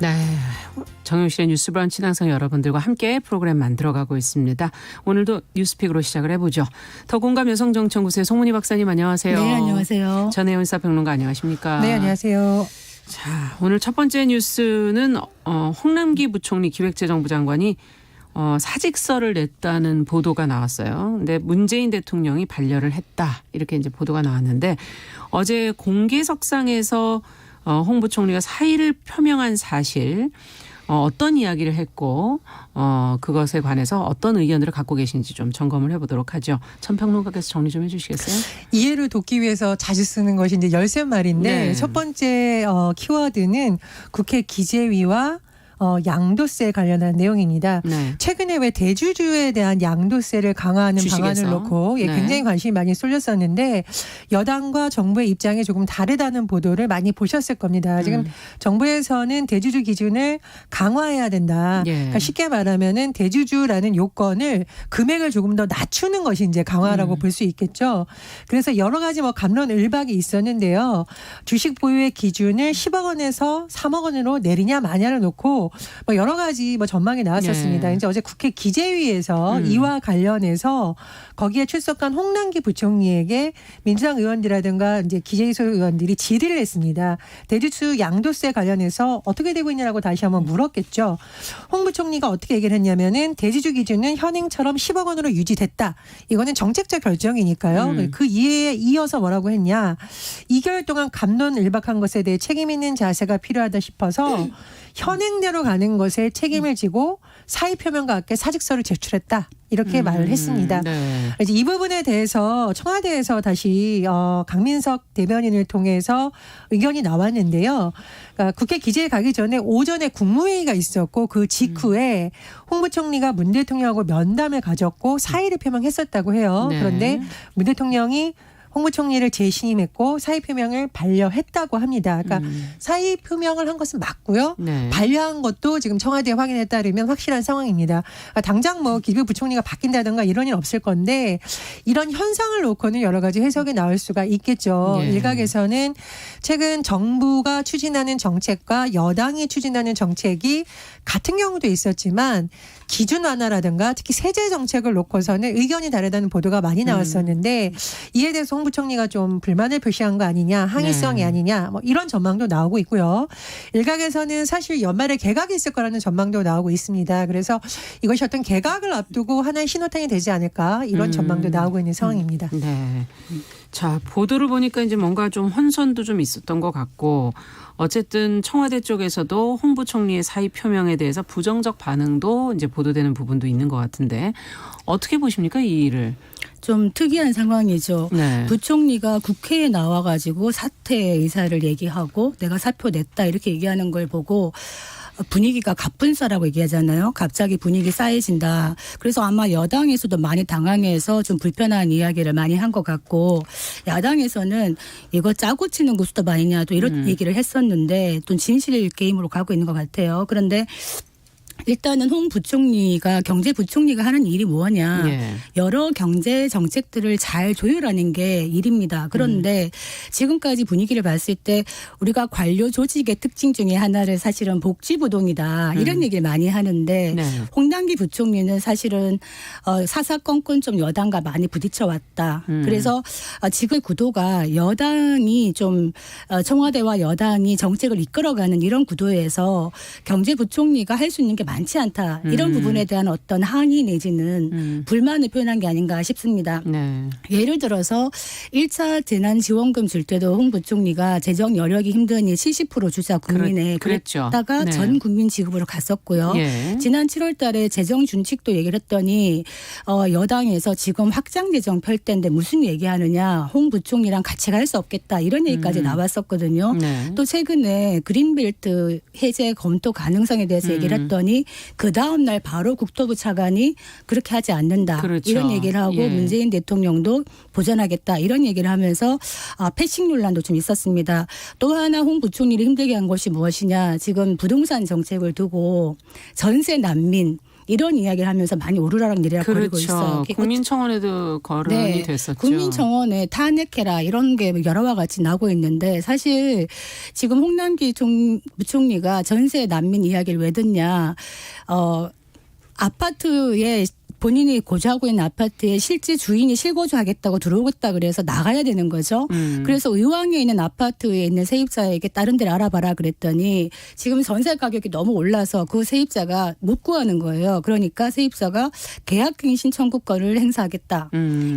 네, 정용실의 뉴스 브런치 항상 여러분들과 함께 프로그램 만들어가고 있습니다. 오늘도 뉴스픽으로 시작을 해보죠. 더공감 여성정치연구소의 송문희 박사님 안녕하세요. 네, 안녕하세요. 전혜연 사평론가 안녕하십니까. 네, 안녕하세요. 자, 오늘 첫 번째 뉴스는 홍남기 부총리 기획재정부 장관이 사직서를 냈다는 보도가 나왔어요. 근데 문재인 대통령이 반려를 했다. 이렇게 이제 보도가 나왔는데 어제 공개석상에서 홍 부총리가 사의를 표명한 사실 어떤 이야기를 했고 그것에 관해서 어떤 의견들을 갖고 계신지 좀 점검을 해보도록 하죠. 천평론가께서 정리 좀 해주시겠어요? 이해를 돕기 위해서 자주 쓰는 것이 이제 열쇠말인데 네. 첫 번째 키워드는 국회 기재위와 양도세 관련한 내용입니다. 네. 최근에 왜 대주주에 대한 양도세를 강화하는 주식에서. 방안을 놓고 네. 굉장히 관심이 많이 쏠렸었는데 여당과 정부의 입장이 조금 다르다는 보도를 많이 보셨을 겁니다. 지금 정부에서는 대주주 기준을 강화해야 된다. 예. 그러니까 쉽게 말하면은 대주주라는 요건을 금액을 조금 더 낮추는 것이 이제 강화라고 볼 수 있겠죠. 그래서 여러 가지 갑론을박이 있었는데요. 주식 보유의 기준을 10억 원에서 3억 원으로 내리냐 마냐를 놓고 여러 가지 전망이 나왔었습니다. 예. 이제 어제 국회 기재위에서 이와 관련해서 거기에 출석한 홍남기 부총리에게 민주당 의원들이라든가 이제 기재위 소속 의원들이 질의를 했습니다. 대주주 양도세 관련해서 어떻게 되고 있냐라고 다시 한번 물었겠죠. 홍 부총리가 어떻게 얘기를 했냐면은 대주주 기준은 현행처럼 10억 원으로 유지됐다. 이거는 정책적 결정이니까요. 그 이해에 이어서 뭐라고 했냐. 2개월 동안 갑론을박한 것에 대해 책임 있는 자세가 필요하다 싶어서 현행대로 가는 것에 책임을 지고 사의 표명과 함께 사직서를 제출했다. 이렇게 말을 했습니다. 네. 이제 이 부분에 대해서 청와대에서 다시 강민석 대변인을 통해서 의견이 나왔는데요. 그러니까 국회 기재에 가기 전에 오전에 국무회의가 있었고 그 직후에 홍 부총리가 문 대통령하고 면담을 가졌고 사의를 표명했었다고 해요. 네. 그런데 문 대통령이 홍 부총리를 재신임했고 사의 표명을 반려했다고 합니다. 그러니까 사의 표명을 한 것은 맞고요. 네. 반려한 것도 지금 청와대 확인에 따르면 확실한 상황입니다. 그러니까 당장 기재부 부총리가 바뀐다든가 이런 일 없을 건데 이런 현상을 놓고는 여러 가지 해석이 나올 수가 있겠죠. 예. 일각에서는 최근 정부가 추진하는 정책과 여당이 추진하는 정책이 같은 경우도 있었지만 기준 완화라든가 특히 세제 정책을 놓고서는 의견이 다르다는 보도가 많이 나왔었는데 이에 대해서 홍 부총리가 좀 불만을 표시한 거 아니냐, 항의성이 네. 아니냐 이런 전망도 나오고 있고요. 일각에서는 사실 연말에 개각이 있을 거라는 전망도 나오고 있습니다. 그래서 이것이 어떤 개각을 앞두고 하나의 신호탄이 되지 않을까 이런 전망도 나오고 있는 상황입니다. 네. 자, 보도를 보니까 이제 뭔가 좀 혼선도 좀 있었던 것 같고 어쨌든 청와대 쪽에서도 홍 부총리의 사의 표명에 대해서 부정적 반응도 이제 보도되는 부분도 있는 것 같은데 어떻게 보십니까 이 일을? 좀 특이한 상황이죠. 네. 부총리가 국회에 나와가지고 사퇴 의사를 얘기하고 내가 사표 냈다 이렇게 얘기하는 걸 보고 분위기가 갑분싸라고 얘기하잖아요. 갑자기 분위기 싸해진다. 그래서 아마 여당에서도 많이 당황해서 좀 불편한 이야기를 많이 한 것 같고 야당에서는 이거 짜고 치는 구스톱 아니냐 또 이런 얘기를 했었는데 또 진실 게임으로 가고 있는 것 같아요. 그런데 일단은 홍 부총리가 경제부총리가 하는 일이 뭐냐. 예. 여러 경제 정책들을 잘 조율하는 게 일입니다. 그런데 지금까지 분위기를 봤을 때 우리가 관료 조직의 특징 중에 하나를 사실은 복지부동이다. 이런 얘기를 많이 하는데 네. 홍남기 부총리는 사실은 사사건건 좀 여당과 많이 부딪혀왔다. 그래서 지금 구도가 여당이 좀 청와대와 여당이 정책을 이끌어가는 이런 구도에서 경제부총리가 할 수 있는 게 많지 않다. 이런 부분에 대한 어떤 항의 내지는 불만을 표현한 게 아닌가 싶습니다. 네. 예를 들어서 1차 재난지원금 줄 때도 홍 부총리가 재정 여력이 힘드니 70% 주자 국민에 그랬죠. 그랬다가 네. 전 국민 지급으로 갔었고요. 예. 지난 7월 달에 재정 준칙도 얘기를 했더니 여당에서 지금 확장 재정 펼 때인데 무슨 얘기하느냐. 홍 부총리랑 같이 갈 수 없겠다. 이런 얘기까지 나왔었거든요. 네. 또 최근에 그린벨트 해제 검토 가능성에 대해서 얘기를 했더니 그 다음 날 바로 국토부 차관이 그렇게 하지 않는다. 그렇죠. 이런 얘기를 하고 예. 문재인 대통령도 보전하겠다. 이런 얘기를 하면서 패싱 논란도 좀 있었습니다. 또 하나 홍 부총리를 힘들게 한 것이 무엇이냐. 지금 부동산 정책을 두고 전세 난민 이런 이야기를 하면서 많이 오르락내리락 거리고 있어요. 그렇죠. 국민청원에도 거론이 네. 됐었죠. 국민청원에 탄핵해라 이런 게 여러와 같이 나오고 있는데 사실 지금 홍남기 부총리가 전세 난민 이야기를 왜 듣냐. 아파트에 본인이 거주하고 있는 아파트에 실제 주인이 실거주하겠다고 들어오겠다 그래서 나가야 되는 거죠. 그래서 의왕에 있는 아파트에 있는 세입자에게 다른 데를 알아봐라 그랬더니 지금 전세 가격이 너무 올라서 그 세입자가 못 구하는 거예요. 그러니까 세입자가 계약갱신 신청구권을 행사하겠다.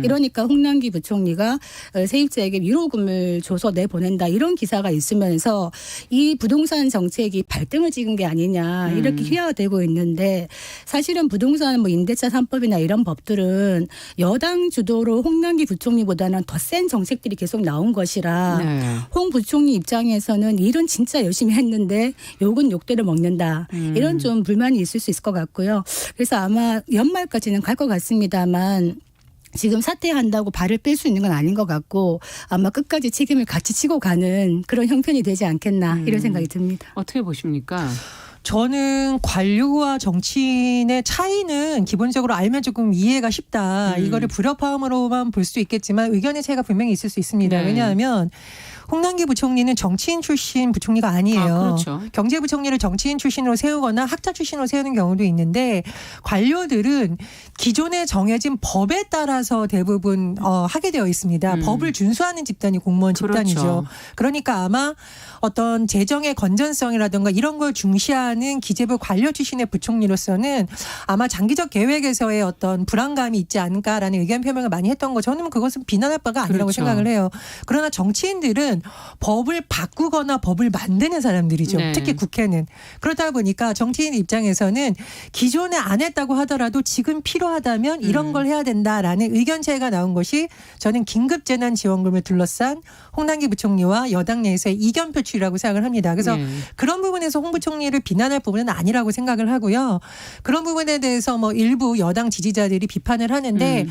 이러니까 홍남기 부총리가 세입자에게 위로금을 줘서 내보낸다. 이런 기사가 있으면서 이 부동산 정책이 발등을 찍은 게 아니냐 이렇게 희화되고 있는데 사실은 부동산 뭐 임대차 3법 이나 이런 법들은 여당 주도로 홍남기 부총리보다는 더 센 정책들이 계속 나온 것이라 네. 홍 부총리 입장에서는 일은 진짜 열심히 했는데 욕은 욕대로 먹는다. 이런 좀 불만이 있을 수 있을 것 같고요. 그래서 아마 연말까지는 갈 것 같습니다만 지금 사퇴한다고 발을 뺄 수 있는 건 아닌 것 같고 아마 끝까지 책임을 같이 지고 가는 그런 형편이 되지 않겠나 이런 생각이 듭니다. 어떻게 보십니까? 저는 관료와 정치인의 차이는 기본적으로 알면 조금 이해가 쉽다. 이거를 불협화음으로만 볼 수 있겠지만 의견의 차이가 분명히 있을 수 있습니다. 네. 왜냐하면 홍남기 부총리는 정치인 출신 부총리가 아니에요. 그렇죠. 경제부총리를 정치인 출신으로 세우거나 학자 출신으로 세우는 경우도 있는데 관료들은 기존에 정해진 법에 따라서 대부분 하게 되어 있습니다. 법을 준수하는 집단이 공무원 집단이죠. 그렇죠. 그러니까 아마 어떤 재정의 건전성이라든가 이런 걸 중시하는 기재부 관료 출신의 부총리로서는 아마 장기적 계획에서의 어떤 불안감이 있지 않을까라는 의견 표명을 많이 했던 거 저는 그것은 비난할 바가 아니라고 그렇죠. 생각을 해요. 그러나 정치인들은 법을 바꾸거나 법을 만드는 사람들이죠. 네. 특히 국회는. 그러다 보니까 정치인 입장에서는 기존에 안 했다고 하더라도 지금 필요하다면 이런 걸 해야 된다라는 의견 차이가 나온 것이 저는 긴급재난지원금을 둘러싼 홍남기 부총리와 여당 내에서의 이견 표출이라고 생각을 합니다. 그래서 네. 그런 부분에서 홍 부총리를 비난할 부분은 아니라고 생각을 하고요. 그런 부분에 대해서 뭐 일부 여당 지지자들이 비판을 하는데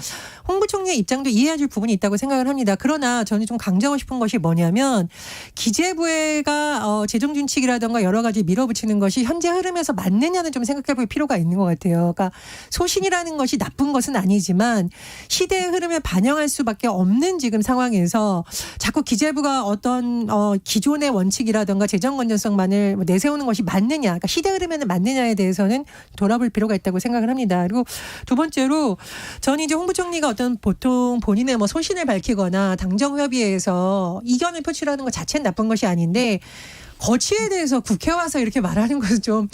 홍 부총리의 입장도 이해해 줄 부분이 있다고 생각을 합니다. 그러나 저는 좀 강조하고 싶은 것이 뭐냐면 기재부가 재정준칙이라든가 여러 가지 밀어붙이는 것이 현재 흐름에서 맞느냐는 좀 생각해 볼 필요가 있는 것 같아요. 그러니까 소신이라는 것이 나쁜 것은 아니지만 시대의 흐름에 반영할 수밖에 없는 지금 상황에서 자꾸 기재부가 어떤 기존의 원칙이라든가 재정 건전성만을 내세우는 것이 맞느냐, 그러니까 시대 흐름에는 맞느냐에 대해서는 돌아볼 필요가 있다고 생각을 합니다. 그리고 두 번째로 저는 이제 홍 부총리가 어떤 보통 본인의 뭐 소신을 밝히거나 당정협의회에서 이견을 표출하는 것 자체는 나쁜 것이 아닌데 거취에 대해서 국회 와서 이렇게 말하는 것은 좀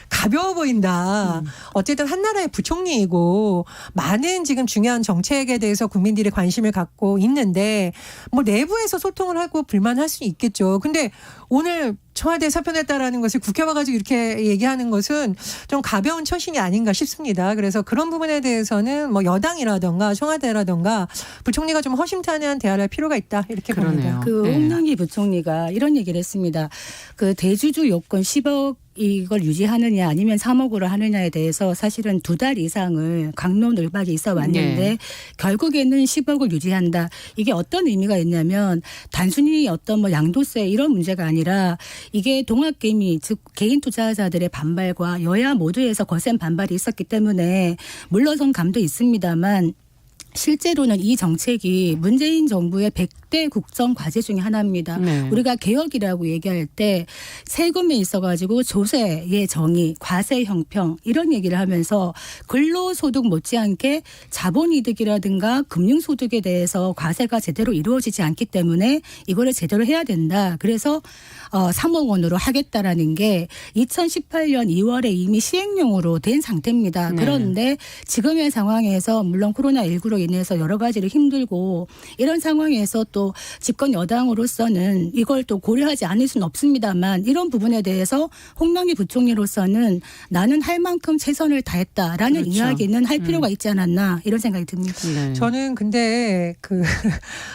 가벼워 보인다. 어쨌든 한 나라의 부총리이고 많은 지금 중요한 정책에 대해서 국민들이 관심을 갖고 있는데 뭐 내부에서 소통을 하고 불만할 수 있겠죠. 근데 오늘 청와대 사표냈다라는 것을 국회 와가지고 이렇게 얘기하는 것은 좀 가벼운 처신이 아닌가 싶습니다. 그래서 그런 부분에 대해서는 뭐 여당이라든가 청와대라든가 부총리가 좀 허심탄회한 대화를 할 필요가 있다 이렇게 그러네요. 봅니다. 그 네. 홍남기 부총리가 이런 얘기를 했습니다. 그 대주주 요건 10억 이걸 유지하느냐 아니면 3억으로 하느냐에 대해서 사실은 2달 이상을 강론을박이 있어 왔는데 네. 결국에는 10억을 유지한다. 이게 어떤 의미가 있냐면 단순히 어떤 뭐 양도세 이런 문제가 아니라 이게 동학개미 즉 개인 투자자들의 반발과 여야 모두에서 거센 반발이 있었기 때문에 물러선 감도 있습니다만 실제로는 이 정책이 문재인 정부의 100대 국정 과제 중에 하나입니다. 네. 우리가 개혁이라고 얘기할 때 세금에 있어가지고 조세의 정의, 과세 형평 이런 얘기를 하면서 근로소득 못지않게 자본이득이라든가 금융소득에 대해서 과세가 제대로 이루어지지 않기 때문에 이거를 제대로 해야 된다. 그래서 3억 원으로 하겠다라는 게 2018년 2월에 이미 시행령으로 된 상태입니다. 네. 그런데 지금의 상황에서 물론 코로나19로 인해서 여러 가지로 힘들고 이런 상황에서 또 집권 여당으로서는 이걸 또 고려하지 않을 수는 없습니다만 이런 부분에 대해서 홍남기 부총리로서는 나는 할 만큼 최선을 다했다라는 그렇죠. 이야기는 할 필요가 있지 않았나 이런 생각이 듭니다. 네. 저는 근데 그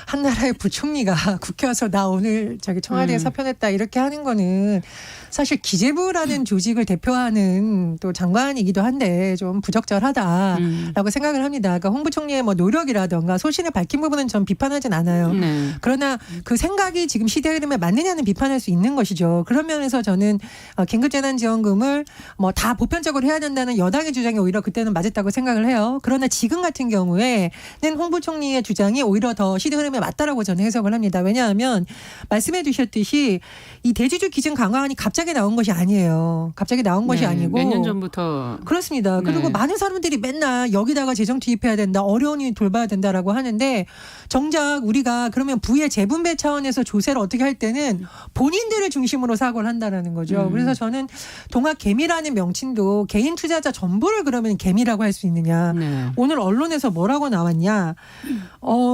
한 나라의 부총리가 국회 와서 나 오늘 저기 청와대에 사표냈다 이렇게 하는 거는 사실 기재부라는 조직을 대표하는 또 장관이기도 한데 좀 부적절하다라고 생각을 합니다. 그러니까 홍 부총리의 뭐 노력이라던가 소신을 밝힌 부분은 전 비판하진 않아요. 네. 그러나 그 생각이 지금 시대 흐름에 맞느냐는 비판할 수 있는 것이죠. 그런 면에서 저는 긴급재난지원금을 뭐 다 보편적으로 해야 된다는 여당의 주장이 오히려 그때는 맞았다고 생각을 해요. 그러나 지금 같은 경우에는 홍 부총리의 주장이 오히려 더 시대 흐름에 맞다라고 저는 해석을 합니다. 왜냐하면 말씀해 주셨듯이 이 대주주 기준 강화안이 갑자기 나온 것이 아니에요. 갑자기 나온 것이 아니고 몇 년 전부터 그렇습니다. 그리고 네. 많은 사람들이 맨날 여기다가 재정 투입해야 된다, 어려운 일 돌봐야 된다라고 하는데 정작 우리가 그러면 부의 재분배 차원에서 조세를 어떻게 할 때는 본인들을 중심으로 사고를 한다라는 거죠. 그래서 저는 동학 개미라는 명칭도 개인 투자자 전부를 그러면 개미라고 할 수 있느냐. 네. 오늘 언론에서 뭐라고 나왔냐.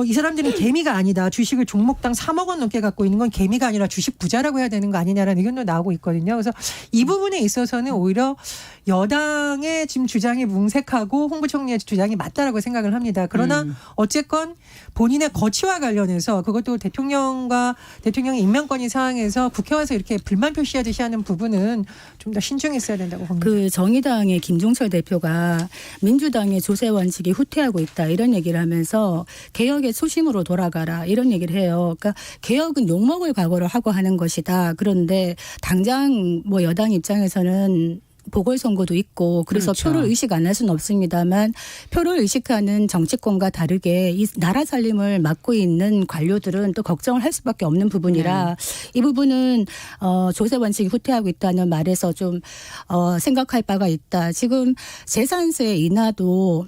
이 사람들은 개미가 아니다. 주식을 종목당 3억 원 넘게 갖고 있는 건 개미가 아니라 주식 부자라고 해야 되는 거 아니냐라는 의견도 나오고 있거든요. 그래서 이 부분에 있어서는 오히려 여당의 지금 주장이 뭉색하고 홍 부총리의 주장이 맞다라고 생각을 합니다. 그러나 어쨌건 본인의 거취와 관련해서 그것도 대통령과 대통령의 임명권인 상황에서 국회 와서 이렇게 불만 표시하듯이 하는 부분은 좀 더 신중했어야 된다고 봅니다. 그 정의당의 김종철 대표가 민주당의 조세 원칙이 후퇴하고 있다 이런 얘기를 하면서 개혁의 초심으로 돌아가라 이런 얘기를 해요. 그러니까 개혁은 욕먹을 각오로 하고 하는 것이다. 그런데 당장 뭐 여당 입장에서는 보궐선거도 있고 그래서 그렇죠. 표를 의식 안 할 수는 없습니다만 표를 의식하는 정치권과 다르게 이 나라 살림을 맡고 있는 관료들은 또 걱정을 할 수밖에 없는 부분이라 이 부분은 조세 원칙이 후퇴하고 있다는 말에서 좀 생각할 바가 있다. 지금 재산세 인하도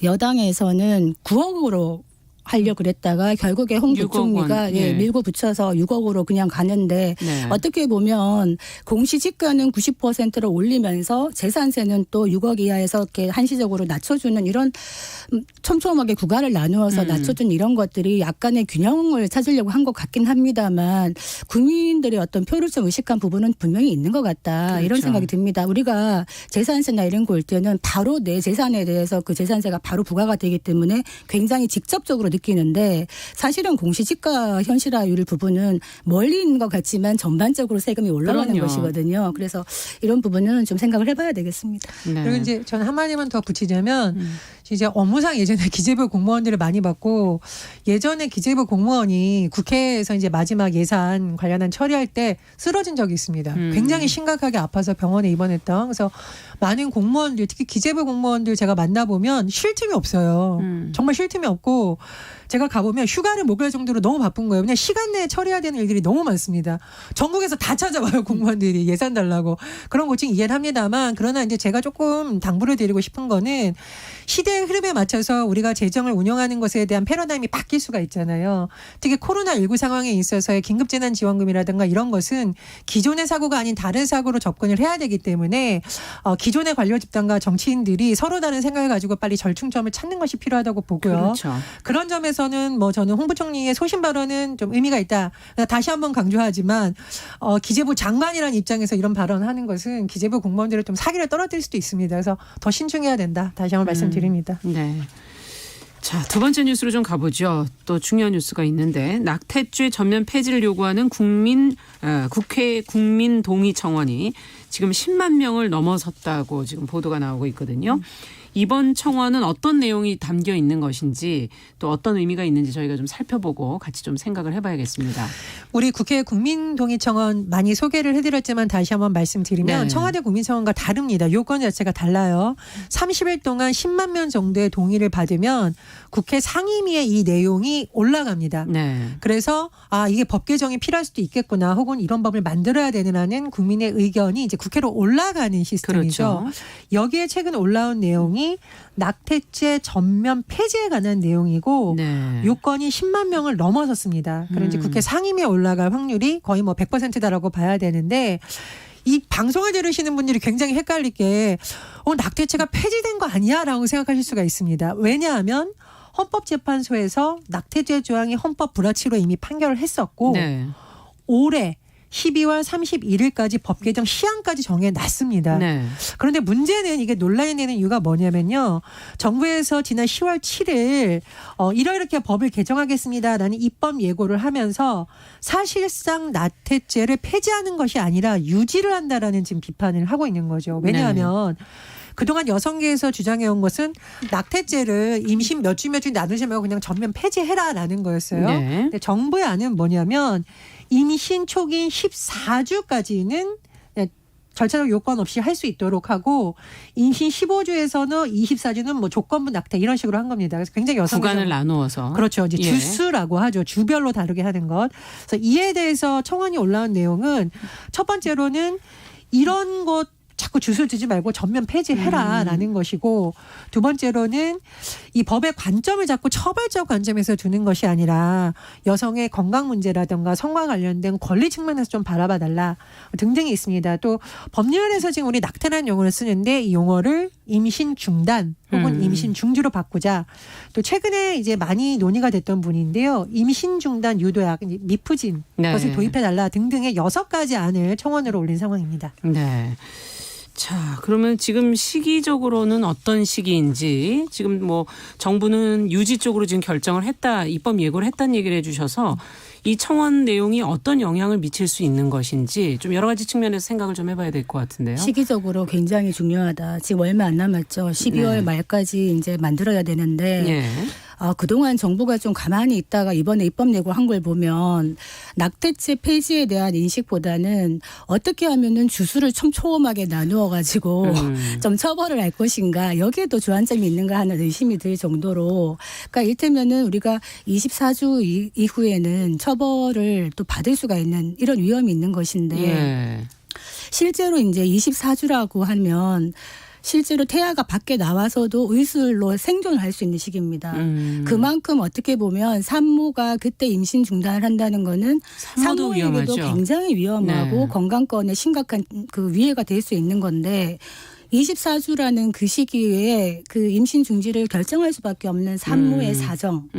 여당에서는 9억으로 하려고 그랬다가 결국에 홍 6억 부총리가 원. 예. 밀고 붙여서 6억으로 그냥 가는데 네. 어떻게 보면 공시지가는 90%로 올리면서 재산세는 또 6억 이하에서 이렇게 한시적으로 낮춰주는 이런 촘촘하게 구간을 나누어서 낮춰준 이런 것들이 약간의 균형을 찾으려고 한 것 같긴 합니다만 국민들의 어떤 표를 좀 의식한 부분은 분명히 있는 것 같다. 그렇죠. 이런 생각이 듭니다. 우리가 재산세나 이런 거 올 때는 바로 내 재산에 대해서 그 재산세가 바로 부과가 되기 때문에 굉장히 직접적으로 느끼는데 사실은 공시지가 현실화율 부분은 멀리 있는 것 같지만 전반적으로 세금이 올라가는 그럼요. 것이거든요. 그래서 이런 부분은 좀 생각을 해봐야 되겠습니다. 네. 그리고 이제 저는 한마디만 더 붙이자면 이제 업무상 예전에 기재부 공무원들을 많이 받고 예전에 기재부 공무원이 국회에서 이제 마지막 예산 관련한 처리할 때 쓰러진 적이 있습니다. 굉장히 심각하게 아파서 병원에 입원했던. 그래서 많은 공무원들 특히 기재부 공무원들 제가 만나보면 쉴 틈이 없어요. 정말 쉴 틈이 없고 제가 가보면 휴가를 못 갈 정도로 너무 바쁜 거예요. 그냥 시간 내에 처리해야 되는 일들이 너무 많습니다. 전국에서 다 찾아와요. 공무원들이 예산 달라고. 그런 고충 이해를 합니다만 그러나 이제 제가 조금 당부를 드리고 싶은 거는 시대의 흐름에 맞춰서 우리가 재정을 운영하는 것에 대한 패러다임이 바뀔 수가 있잖아요. 특히 코로나19 상황에 있어서의 긴급재난지원금이라든가 이런 것은 기존의 사고가 아닌 다른 사고로 접근을 해야 되기 때문에 기존의 관료 집단과 정치인들이 서로 다른 생각을 가지고 빨리 절충점을 찾는 것이 필요하다고 보고요. 그렇죠. 그런 점에서는 뭐 저는 홍 부총리의 소신 발언은 좀 의미가 있다. 다시 한번 강조하지만 기재부 장관이라는 입장에서 이런 발언을 하는 것은 기재부 공무원들을 좀 사기를 떨어뜨릴 수도 있습니다. 그래서 더 신중해야 된다. 다시 한번 말씀드립니다. 네. 자, 두 번째 뉴스로 좀 가보죠. 또 중요한 뉴스가 있는데 낙태죄 전면 폐지를 요구하는 국회 국민동의 지금 10만 명을 넘어섰다고 지금 보도가 나오고 있거든요. 이번 청원은 어떤 내용이 담겨 있는 것인지 또 어떤 의미가 있는지 저희가 좀 살펴보고 같이 좀 생각을 해봐야겠습니다. 우리 국회 국민동의청원 많이 소개를 해드렸지만 다시 한번 말씀드리면 네. 청와대 국민청원과 다릅니다. 요건 자체가 달라요. 30일 동안 10만 명 정도의 동의를 받으면 국회 상임위에 이 내용이 올라갑니다. 네. 그래서 이게 법 개정이 필요할 수도 있겠구나 혹은 이런 법을 만들어야 되느라는 국민의 의견이 이제 국회로 올라가는 시스템이죠. 그렇죠. 여기에 최근 올라온 내용이 낙태죄 전면 폐지에 관한 내용이고 네. 요건이 10만 명을 넘어섰습니다. 그럼 이제 국회 상임위에 올라갈 확률이 거의 뭐 100%다라고 봐야 되는데 이 방송을 들으시는 분들이 굉장히 헷갈릴 게 낙태죄가 폐지된 거 아니야라고 생각하실 수가 있습니다. 왜냐하면 헌법재판소에서 낙태죄 조항이 헌법 불합치로 이미 판결을 했었고 네. 올해 12월 31일까지 법 개정 시한까지 정해놨습니다. 네. 그런데 문제는 이게 논란이 되는 이유가 뭐냐면요. 정부에서 지난 10월 7일 이렇게 법을 개정하겠습니다라는 입법 예고를 하면서 사실상 낙태죄를 폐지하는 것이 아니라 유지를 한다라는 지금 비판을 하고 있는 거죠. 왜냐하면 그동안 여성계에서 주장해온 것은 낙태죄를 임신 몇 주 나누지 말고 그냥 전면 폐지해라라는 거였어요. 네. 근데 정부의 안은 뭐냐면 임신 초기 14주까지는 절차적 요건 없이 할 수 있도록 하고 임신 15주에서는 24주는 뭐 조건부 낙태 이런 식으로 한 겁니다. 그래서 굉장히 구간을 나누어서. 그렇죠. 이제 예. 주수라고 하죠. 주별로 다르게 하는 것. 그래서 이에 대해서 청원이 올라온 내용은 첫 번째로는 이런 것 자꾸 주술 두지 말고 전면 폐지해라라는 것이고 두 번째로는 이 법의 관점을 자꾸 처벌적 관점에서 두는 것이 아니라 여성의 건강 문제라든가 성과 관련된 권리 측면에서 좀 바라봐 달라 등등이 있습니다. 또 법률에서 지금 우리 낙태라는 용어를 쓰는데 이 용어를 임신 중단 혹은 임신 중지로 바꾸자. 또 최근에 이제 많이 논의가 됐던 분인데요. 임신 중단 유도약, 미프진 네. 것을 도입해 달라 등등의 6가지 안을 청원으로 올린 상황입니다. 네. 자, 그러면 지금 시기적으로는 어떤 시기인지 지금 뭐 정부는 유지 쪽으로 지금 결정을 했다, 입법 예고를 했다는 얘기를 해주셔서 이 청원 내용이 어떤 영향을 미칠 수 있는 것인지 좀 여러 가지 측면에서 생각을 좀 해봐야 될 것 같은데요. 시기적으로 굉장히 중요하다. 지금 얼마 안 남았죠. 12월 네. 말까지 이제 만들어야 되는데 예. 그동안 정부가 좀 가만히 있다가 이번에 입법 예고를 한 걸 보면 낙태죄 폐지에 대한 인식보다는 어떻게 하면은 주수를 촘촘하게 나누어 가지고 좀 처벌을 할 것인가 여기에 또 주안점이 있는가 하는 의심이 들 정도로 그러니까 이를테면은 우리가 24주 이후에는 처벌을 또 받을 수가 있는 이런 위험이 있는 것인데 예. 실제로 이제 24주라고 하면 실제로 태아가 밖에 나와서도 의술로 생존을 할 수 있는 시기입니다. 그만큼 어떻게 보면 산모가 그때 임신 중단을 한다는 거는 산모도 산모에게도 위험하죠. 굉장히 위험하고 네. 건강권에 심각한 그 위해가 될 수 있는 건데 24주라는 그 시기에 그 임신 중지를 결정할 수밖에 없는 산모의 사정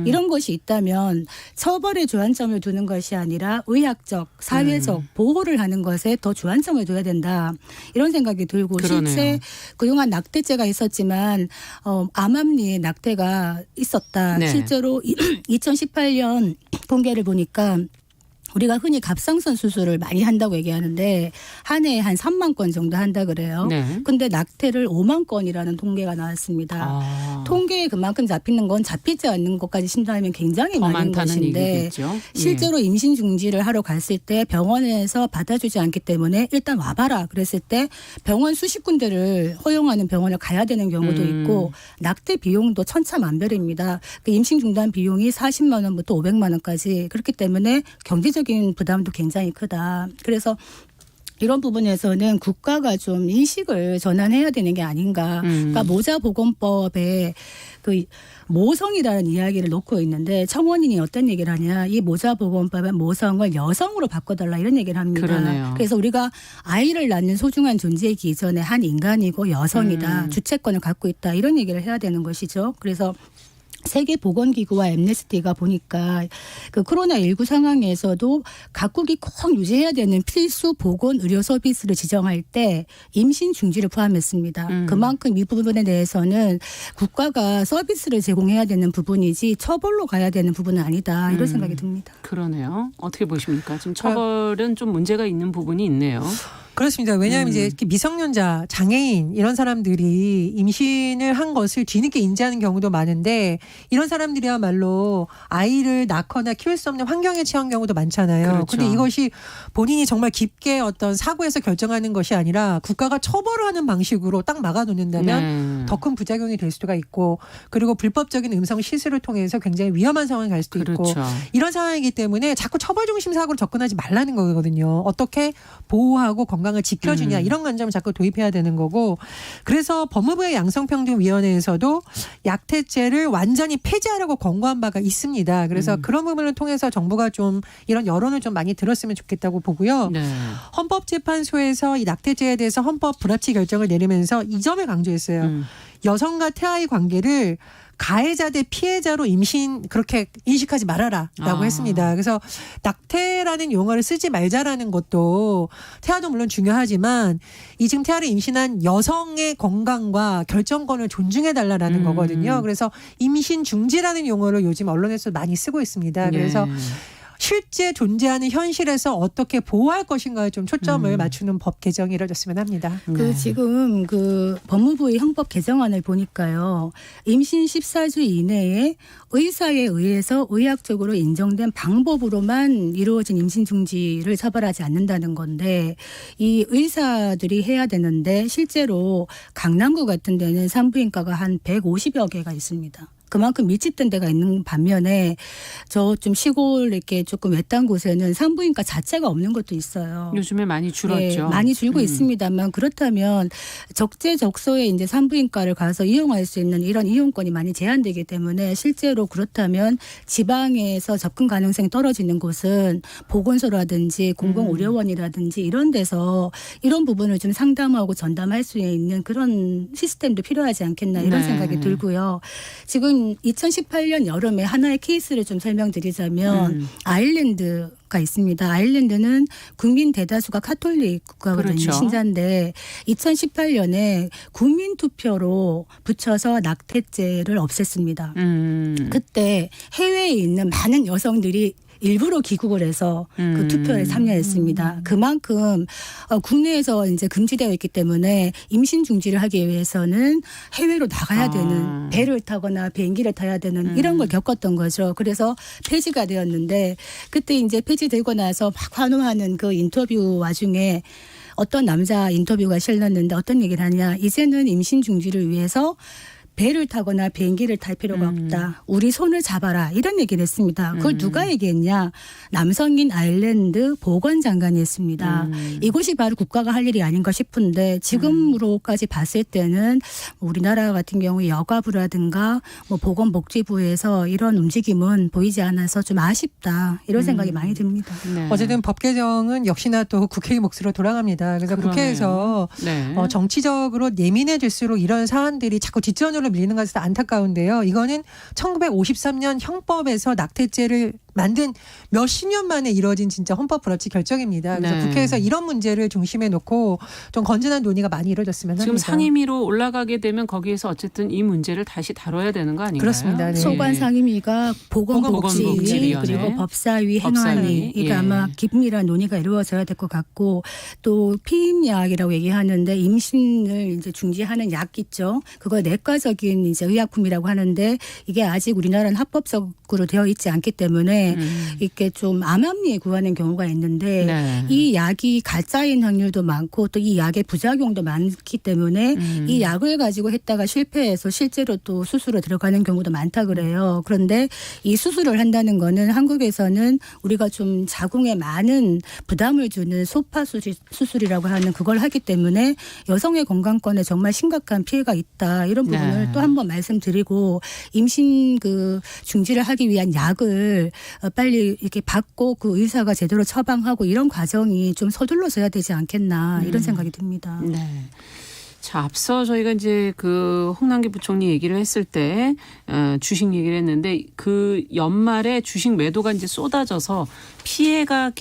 이런 것이 있다면 처벌에 주안점을 두는 것이 아니라 의학적, 사회적 보호를 하는 것에 더 주안점을 둬야 된다. 이런 생각이 들고 그러네요. 실제 그동안 낙태죄가 있었지만 암암리에 낙태가 있었다. 네. 실제로 2018년 통계를 보니까 우리가 흔히 갑상선 수술을 많이 한다고 얘기하는데 한 해에 한 3만 건 정도 한다 그래요. 네. 근데 낙태를 5만 건이라는 통계가 나왔습니다. 통계에 그만큼 잡히는 건 잡히지 않는 것까지 심사하면 굉장히 더 많은 많다는 것인데 얘기겠죠. 실제로 임신 중지를 하러 갔을 때 병원에서 받아주지 않기 때문에 일단 와봐라 그랬을 때 병원 수십 군데를 허용하는 병원을 가야 되는 경우도 있고 낙태 비용도 천차만별입니다. 그 임신 중단 비용이 40만 원부터 500만 원까지 그렇기 때문에 경제적인 부담도 굉장히 크다. 그래서 이런 부분에서는 국가가 좀 인식을 전환해야 되는 게 아닌가. 그러니까 모자보건법에 그 모성이라는 이야기를 놓고 있는데 청원인이 어떤 얘기를 하냐. 이 모자보건법의 모성을 여성으로 바꿔달라 이런 얘기를 합니다. 그러네요. 그래서 우리가 아이를 낳는 소중한 존재이기 이전에 한 인간이고 여성이다. 주체권을 갖고 있다. 이런 얘기를 해야 되는 것이죠. 그래서 세계보건기구와 엠네스티가 보니까 그 코로나19 상황에서도 각국이 꼭 유지해야 되는 필수 보건 의료 서비스를 지정할 때 임신 중지를 포함했습니다. 그만큼 이 부분에 대해서는 국가가 서비스를 제공해야 되는 부분이지 처벌로 가야 되는 부분은 아니다. 이런 생각이 듭니다. 그러네요. 어떻게 보십니까? 지금 처벌은 좀 문제가 있는 부분이 있네요. 그렇습니다. 왜냐하면 이제 이렇게 미성년자, 장애인 이런 사람들이 임신을 한 것을 뒤늦게 인지하는 경우도 많은데 이런 사람들이야말로 아이를 낳거나 키울 수 없는 환경에 처한 경우도 많잖아요. 그렇죠. 그런데 이것이 본인이 정말 깊게 어떤 사고에서 결정하는 것이 아니라 국가가 처벌을 하는 방식으로 딱 막아놓는다면 더 큰 부작용이 될 수가 있고 그리고 불법적인 음성 시술을 통해서 굉장히 위험한 상황이 갈 수도 있고 그렇죠. 이런 상황이기 때문에 자꾸 처벌 중심 사고로 접근하지 말라는 거거든요. 어떻게 보호하고 건강을 지켜주냐 이런 관점을 자꾸 도입해야 되는 거고 그래서 법무부의 양성평등위원회에서도 약태죄를 완전히 폐지하라고 권고한 바가 있습니다. 그래서 그런 부분을 통해서 정부가 좀 이런 여론을 좀 많이 들었으면 좋겠다고 보고요. 네. 헌법재판소에서 이 낙태죄에 대해서 헌법 불합치 결정을 내리면서 이 점을 강조했어요. 여성과 태아의 관계를 가해자 대 피해자로 그렇게 인식하지 말아라라고 했습니다. 그래서 낙태라는 용어를 쓰지 말자라는 것도 태아도 물론 중요하지만 이 지금 태아를 임신한 여성의 건강과 결정권을 존중해달라는 거거든요. 그래서 임신 중지라는 용어를 요즘 언론에서 많이 쓰고 있습니다. 그래서 실제 존재하는 현실에서 어떻게 보호할 것인가에 좀 초점을 맞추는 법 개정이 이뤄졌으면 합니다. 네. 지금 법무부의 형법 개정안을 보니까요. 임신 14주 이내에 의사에 의해서 의학적으로 인정된 방법으로만 이루어진 임신 중지를 처벌하지 않는다는 건데 이 의사들이 해야 되는데 실제로 강남구 같은 데는 산부인과가 한 150여 개가 있습니다. 그만큼 밀집된 데가 있는 반면에 저 좀 시골 이렇게 조금 외딴 곳에는 산부인과 자체가 없는 것도 있어요. 요즘에 많이 줄었죠. 네, 많이 줄고 있습니다만 그렇다면 적재적소에 이제 산부인과를 가서 이용할 수 있는 이런 이용권이 많이 제한되기 때문에 실제로 그렇다면 지방에서 접근 가능성이 떨어지는 곳은 보건소라든지 공공의료원이라든지 이런 데서 이런 부분을 좀 상담하고 전담할 수 있는 그런 시스템도 필요하지 않겠나 이런 네. 생각이 들고요. 지금 2018년 여름에 하나의 케이스를 좀 설명드리자면 아일랜드가 있습니다. 아일랜드는 국민 대다수가 카톨릭 국가거든요. 그렇죠. 신자인데 2018년에 국민투표로 붙여서 낙태죄를 없앴습니다. 그때 해외에 있는 많은 여성들이 일부러 귀국을 해서 그 투표에 참여했습니다. 그만큼 국내에서 이제 금지되어 있기 때문에 임신 중지를 하기 위해서는 해외로 나가야 되는 배를 타거나 비행기를 타야 되는 이런 걸 겪었던 거죠. 그래서 폐지가 되었는데 그때 이제 폐지되고 나서 막 환호하는 그 인터뷰 와중에 어떤 남자 인터뷰가 실렸는데 어떤 얘기를 하냐. 이제는 임신 중지를 위해서 배를 타거나 비행기를 탈 필요가 없다. 우리 손을 잡아라. 이런 얘기를 했습니다. 그걸 누가 얘기했냐. 남성인 아일랜드 보건장관이 했습니다. 이것이 바로 국가가 할 일이 아닌가 싶은데 지금으로까지 봤을 때는 우리나라 같은 경우에 여가부라든가 뭐 보건복지부에서 이런 움직임은 보이지 않아서 좀 아쉽다. 이런 생각이 많이 듭니다. 네. 어쨌든 법 개정은 역시나 또 국회의 몫으로 돌아갑니다. 그래서 그러네요. 국회에서 네. 정치적으로 예민해질수록 이런 사안들이 자꾸 뒷전으로 밀리는 것이 안타까운데요. 이거는 1953년 형법에서 낙태죄를 만든 몇십 년 만에 이뤄진 진짜 헌법 불합치 결정입니다. 그래서 네. 국회에서 이런 문제를 중심에 놓고 좀 건전한 논의가 많이 이루어졌으면 합니다. 지금 상임위로 올라가게 되면 거기에서 어쨌든 이 문제를 다시 다뤄야 되는 거 아닌가요? 그렇습니다. 네. 소관 상임위가 보건복지 보건복지위원회. 그리고 법사위, 법사위. 행안위 이게 예. 아마 긴밀한 논의가 이루어져야 될 것 같고 또 피임약이라고 얘기하는데 임신을 이제 중지하는 약 있죠. 그거 내과적인 이제 의약품이라고 하는데 이게 아직 우리나라는 합법적으로 되어 있지 않기 때문에 이렇게 좀 암암리에 구하는 경우가 있는데 네. 이 약이 가짜인 확률도 많고 또 이 약의 부작용도 많기 때문에 이 약을 가지고 했다가 실패해서 실제로 또 수술로 들어가는 경우도 많다 그래요. 그런데 이 수술을 한다는 거는 한국에서는 우리가 좀 자궁에 많은 부담을 주는 소파 수술이라고 하는 그걸 하기 때문에 여성의 건강권에 정말 심각한 피해가 있다. 이런 부분을 네. 또 한 번 말씀드리고 임신 중지를 하기 위한 약을 빨리 이렇게 받고 그 의사가 제대로 처방하고 이런 과정이 좀 서둘러져야 되지 않겠나 이런 생각이 듭니다. 네. 자, 앞서 저희가 이제 그 홍남기 부총리 얘기를 했을 때 주식 얘기를 했는데 그 연말에 주식 매도가 이제 쏟아져서 피해가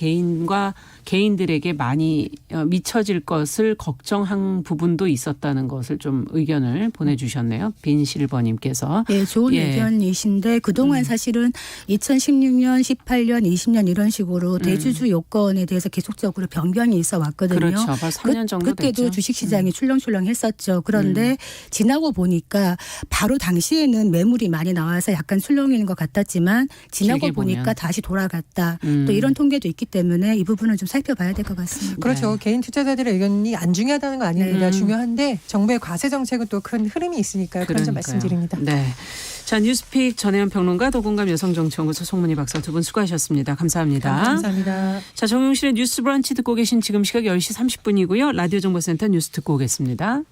개인들에게 많이 미쳐질 것을 걱정한 부분도 있었다는 것을 좀 의견을 보내주셨네요. 빈실버님께서. 네, 좋은 예. 의견이신데 그동안 사실은 2016년, 18년, 20년 이런 식으로 대주주 요건에 대해서 계속적으로 변경이 있어 왔거든요. 그렇죠. 벌써 3년 정도 그때도 됐죠. 주식시장이 출렁출렁했었죠. 그런데 지나고 보니까 바로 당시에는 매물이 많이 나와서 약간 출렁이는 것 같았지만 지나고 길게 보면. 보니까 다시 돌아갔다. 또 이런 통계도 있기 때문에 이 부분은 좀 살펴봐야 될 것 같습니다. 그렇죠. 개인 투자자들의 의견이 안 중요하다는 거 아닙니다. 중요한데 정부의 과세 정책은 또 큰 흐름이 있으니까요. 그런 점 그러니까요. 말씀드립니다. 네. 자, 뉴스픽 전혜연 평론가 도공감 여성정치연구소 송문희 박사 두 분 수고하셨습니다. 감사합니다. 감사합니다. 자, 정용실의 뉴스 브런치 듣고 계신 지금 시각 10시 30분이고요. 라디오 정보센터 뉴스 듣고 오겠습니다.